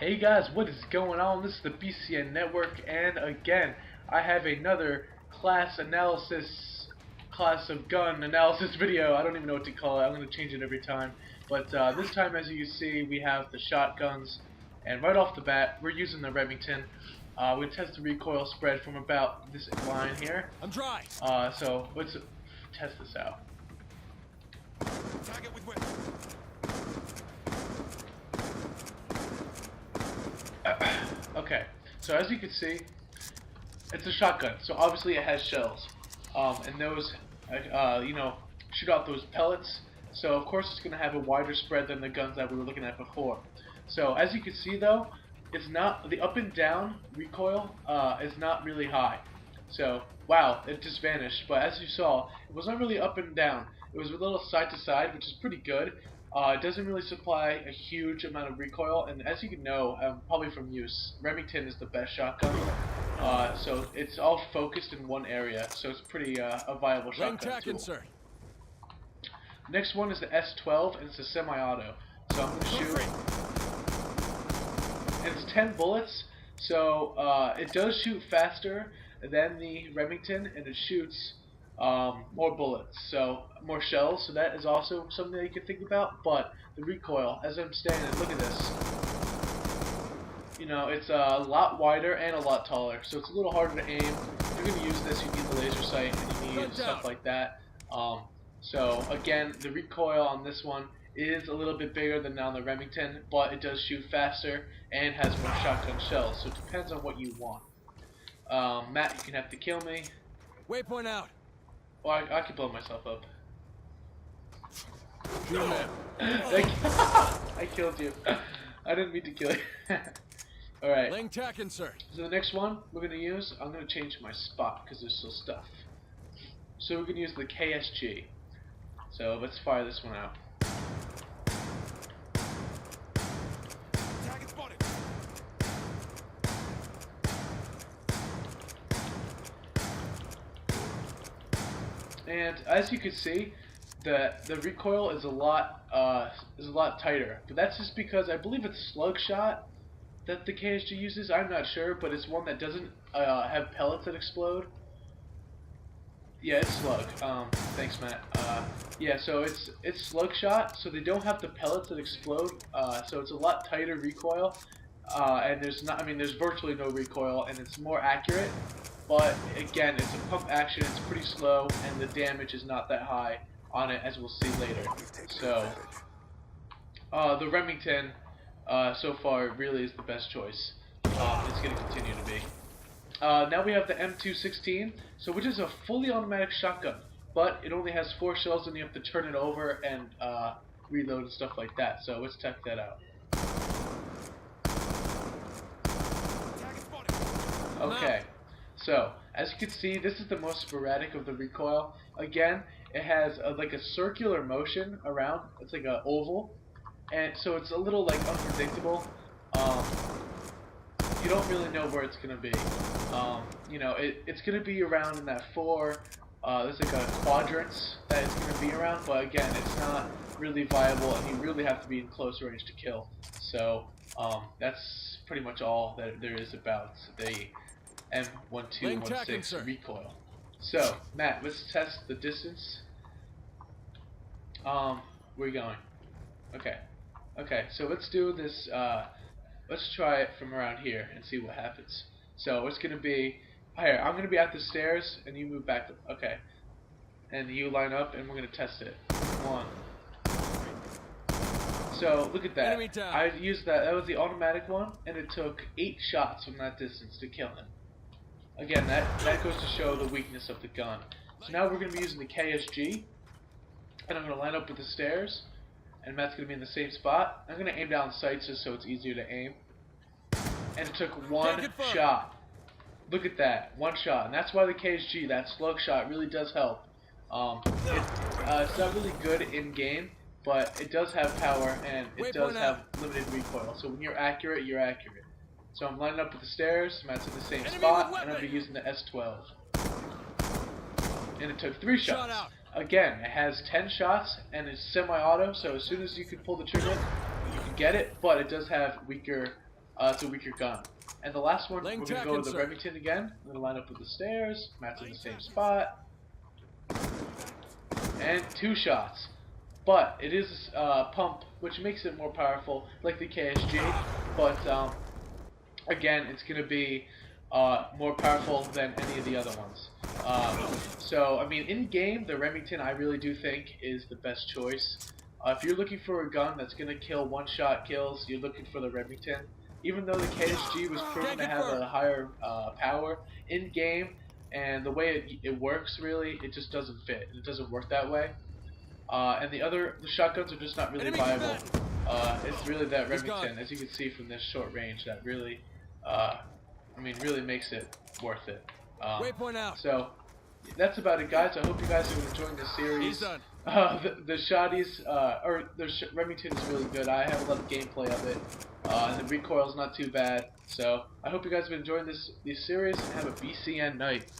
Hey guys, what is going on? This is the BCN Network, and again, I have another class of gun analysis video. I don't even know what to call it. I'm going to change it every time. But this time, as you can see, we have the shotguns, and right off the bat, we're using the Remington. We test the recoil spread from about this line here. I'm dry. So let's test this out. Target with whip. Okay, so as you can see, it's a shotgun, so obviously it has shells, and those, shoot out those pellets. So of course it's going to have a wider spread than the guns that we were looking at before. So as you can see though, it's not the up and down recoil is not really high. So wow, it just vanished. But as you saw, it was not really up and down. It was a little side to side, which is pretty good. It doesn't really supply a huge amount of recoil, and as you can know, probably from use, Remington is the best shotgun. So it's all focused in one area, so it's pretty a viable shotgun tool. Insert. Next one is the S12, and it's a semi-auto. So I'm going to shoot, and it's 10 bullets, so it does shoot faster than the Remington, and it shoots more bullets, so more shells, so that is also something that you can think about. But the recoil, as I'm standing, look at this. You know, it's a lot wider and a lot taller, so it's a little harder to aim. If you're going to use this, you need the laser sight and you need stuff like that. So again, the recoil on this one is a little bit bigger than on the Remington, but it does shoot faster and has more shotgun shells, so it depends on what you want. Matt, you can have to kill me. Waypoint out. Well, I could blow myself up. I killed you. I didn't mean to kill you. Alright. Laying tack insert. So the next one we're going to use, I'm going to change my spot because there's still stuff. So we're going to use the KSG. So let's fire this one out. Target spotted. And as you can see, the recoil is a lot tighter. But that's just because I believe it's slug shot that the KSG uses. I'm not sure, but it's one that doesn't have pellets that explode. Yeah, it's slug. Thanks, Matt. Yeah, so it's slug shot, so they don't have the pellets that explode. So it's a lot tighter recoil, and there's virtually no recoil, and it's more accurate. But again, it's a pump action, it's pretty slow, and the damage is not that high on it, as we'll see later. So, the Remington, so far, really is the best choice. It's going to continue to be. Now we have the M216, so which is a fully automatic shotgun, but it only has 4 shells, and you have to turn it over and reload and stuff like that. So let's check that out. Okay. So, as you can see, this is the most sporadic of the recoil. Again, it has like a circular motion around. It's like an oval, and so it's a little like unpredictable. You don't really know where it's gonna be. It's gonna be around in that 4. There's like a quadrants that it's gonna be around, but again, it's not really viable, and you really have to be in close range to kill. So, that's pretty much all that there is about the M1216 recoil. So, Matt, let's test the distance. Where are you going? Okay. Okay, so let's do this, let's try it from around here and see what happens. So, it's gonna be, here, I'm gonna be at the stairs, and you move back, okay. And you line up, and we're gonna test it. 1. So, look at that. I used that was the automatic one, and it took 8 shots from that distance to kill him. Again, that goes to show the weakness of the gun. So now we're going to be using the KSG, and I'm going to line up with the stairs, and Matt's going to be in the same spot. I'm going to aim down sights just so it's easier to aim. And it took 1 shot. Look at that, 1 shot. And that's why the KSG, that slug shot, really does help. It's not really good in game, but it does have power, and it does have limited recoil. So when you're accurate, you're accurate. So I'm lining up with the stairs, Matt's in the same spot, and I'll be using the S12. And it took 3 shots. Again, it has 10 shots, and it's semi-auto, so as soon as you can pull the trigger, you can get it, but it does have weaker it's a weaker gun. And the last one, Laying we're going to track go with the insert. Remington again. We're going to line up with the stairs, match in the same spot, and 2 shots. But it is pump, which makes it more powerful, like the KSG. But again, it's going to be more powerful than any of the other ones. So, I mean, in game, the Remington I really do think is the best choice. If you're looking for a gun that's going to kill one-shot kills, you're looking for the Remington. Even though the KSG was proven to have a higher power in game, and the way it works, really, it just doesn't fit. It doesn't work that way. And the shotguns are just not really viable. It's really that Remington, as you can see from this short range, that really, really makes it worth it. Waypoint out. So that's about it, guys. I hope you guys are enjoying this series. The shotties, Remington is really good. I have a lot of gameplay of it. And the recoil is not too bad. So I hope you guys have been enjoying this series, and have a BCN night.